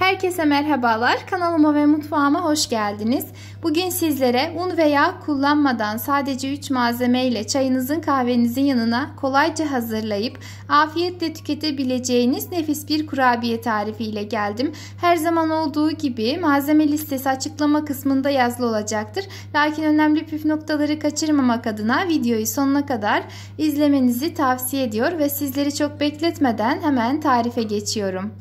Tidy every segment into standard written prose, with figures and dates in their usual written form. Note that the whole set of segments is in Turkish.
Herkese merhabalar. Kanalıma ve mutfağıma hoş geldiniz. Bugün sizlere un ve yağ kullanmadan sadece 3 malzeme ile çayınızın kahvenizin yanına kolayca hazırlayıp afiyetle tüketebileceğiniz nefis bir kurabiye tarifi ile geldim. Her zaman olduğu gibi malzeme listesi açıklama kısmında yazılı olacaktır. Lakin önemli püf noktaları kaçırmamak adına videoyu sonuna kadar izlemenizi tavsiye ediyor ve sizleri çok bekletmeden hemen tarife geçiyorum.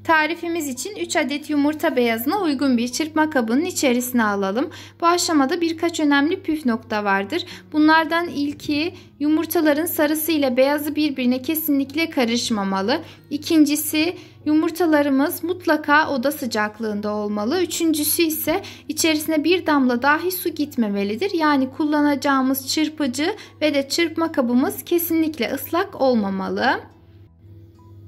Tarifimiz için 3 adet yumurta beyazına uygun bir çırpma kabının içerisine alalım. Bu aşamada birkaç önemli püf nokta vardır. Bunlardan ilki yumurtaların sarısı ile beyazı birbirine kesinlikle karışmamalı. İkincisi yumurtalarımız mutlaka oda sıcaklığında olmalı. Üçüncüsü ise içerisine bir damla dahi su gitmemelidir. Yani kullanacağımız çırpıcı ve de çırpma kabımız kesinlikle ıslak olmamalı.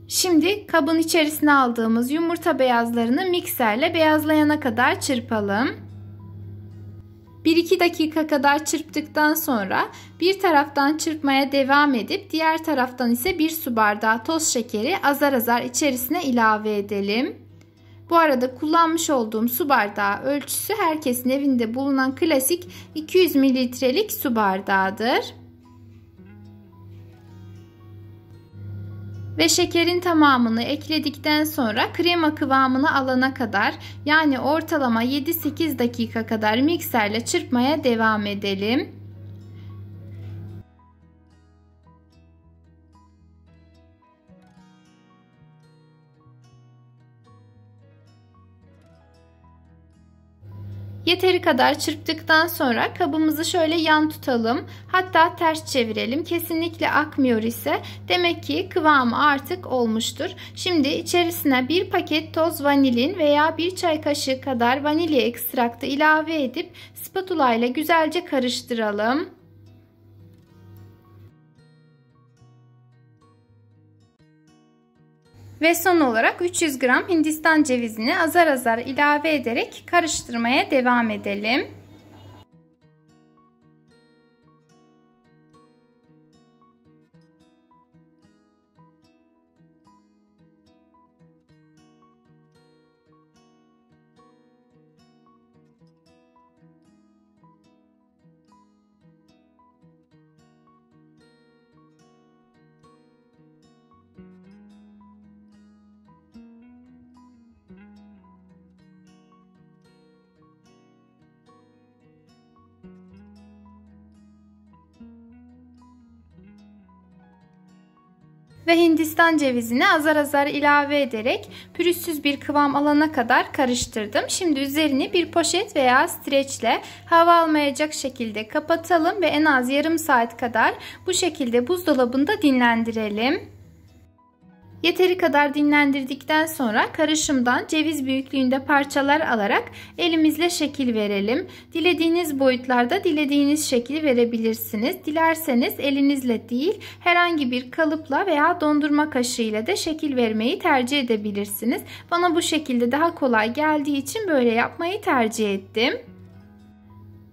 Şimdi kabın içerisine aldığımız yumurta beyazlarını mikserle beyazlayana kadar çırpalım. 1-2 dakika kadar çırptıktan sonra bir taraftan çırpmaya devam edip diğer taraftan ise 1 su bardağı toz şekeri azar azar içerisine ilave edelim. Bu arada kullanmış olduğum su bardağı ölçüsü herkesin evinde bulunan klasik 200 mililitrelik su bardağıdır. Ve şekerin tamamını ekledikten sonra krema kıvamını alana kadar yani ortalama 7-8 dakika kadar mikserle çırpmaya devam edelim. Yeteri kadar çırptıktan sonra kabımızı şöyle yan tutalım. Hatta ters çevirelim. Kesinlikle akmıyor ise demek ki kıvamı artık olmuştur. Şimdi içerisine 1 paket toz vanilin veya 1 çay kaşığı kadar vanilya ekstraktı ilave edip spatula ile güzelce karıştıralım. Ve son olarak 300 gram Hindistan cevizini azar azar ilave ederek karıştırmaya devam edelim. Ve Hindistan cevizini azar azar ilave ederek pürüzsüz bir kıvam alana kadar karıştırdım. Şimdi üzerini bir poşet veya streçle hava almayacak şekilde kapatalım ve en az yarım saat kadar bu şekilde buzdolabında dinlendirelim. Yeteri kadar dinlendirdikten sonra karışımdan ceviz büyüklüğünde parçalar alarak elimizle şekil verelim. Dilediğiniz boyutlarda dilediğiniz şekli verebilirsiniz. Dilerseniz elinizle değil herhangi bir kalıpla veya dondurma kaşığıyla da şekil vermeyi tercih edebilirsiniz. Bana bu şekilde daha kolay geldiği için böyle yapmayı tercih ettim.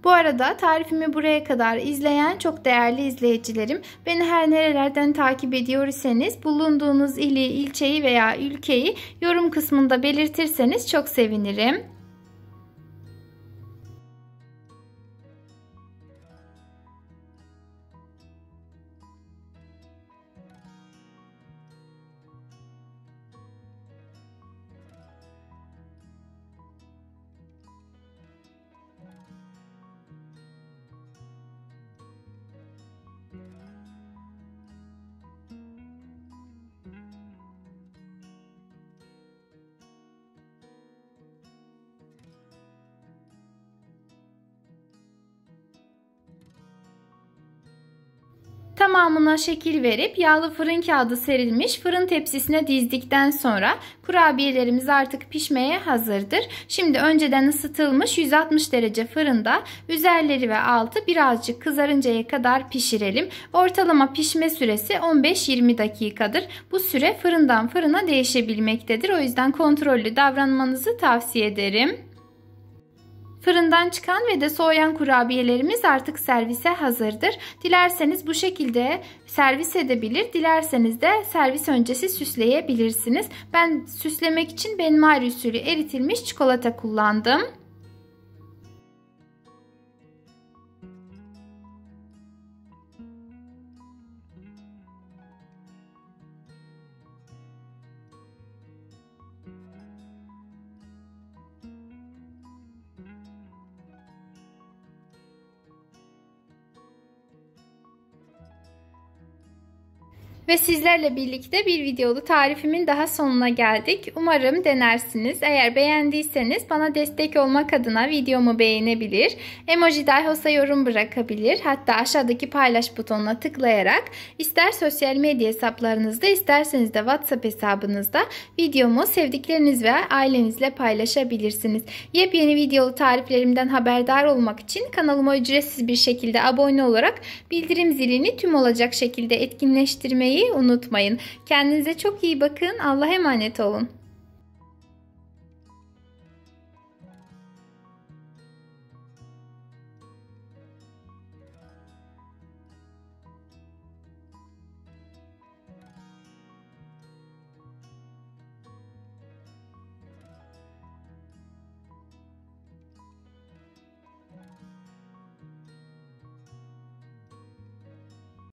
Bu arada tarifimi buraya kadar izleyen çok değerli izleyicilerim, beni her nerelerden takip ediyor iseniz bulunduğunuz ili, ilçeyi veya ülkeyi yorum kısmında belirtirseniz çok sevinirim. Tamamına şekil verip yağlı fırın kağıdı serilmiş fırın tepsisine dizdikten sonra kurabiyelerimiz artık pişmeye hazırdır. Şimdi önceden ısıtılmış 160 derece fırında üzerleri ve altı birazcık kızarıncaya kadar pişirelim. Ortalama pişme süresi 15-20 dakikadır. Bu süre fırından fırına değişebilmektedir. O yüzden kontrollü davranmanızı tavsiye ederim. Fırından çıkan ve de soğuyan kurabiyelerimiz artık servise hazırdır. Dilerseniz bu şekilde servis edebilir, dilerseniz de servis öncesi süsleyebilirsiniz. Ben süslemek için benmari usulü eritilmiş çikolata kullandım. Ve sizlerle birlikte bir videolu tarifimin daha sonuna geldik. Umarım denersiniz. Eğer beğendiyseniz bana destek olmak adına videomu beğenebilir, emoji dahi olsa yorum bırakabilir. Hatta aşağıdaki paylaş butonuna tıklayarak ister sosyal medya hesaplarınızda isterseniz de WhatsApp hesabınızda videomu sevdikleriniz ve ailenizle paylaşabilirsiniz. Yepyeni videolu tariflerimden haberdar olmak için kanalıma ücretsiz bir şekilde abone olarak bildirim zilini tüm olacak şekilde etkinleştirmeyi unutmayın. Kendinize çok iyi bakın. Allah'a emanet olun.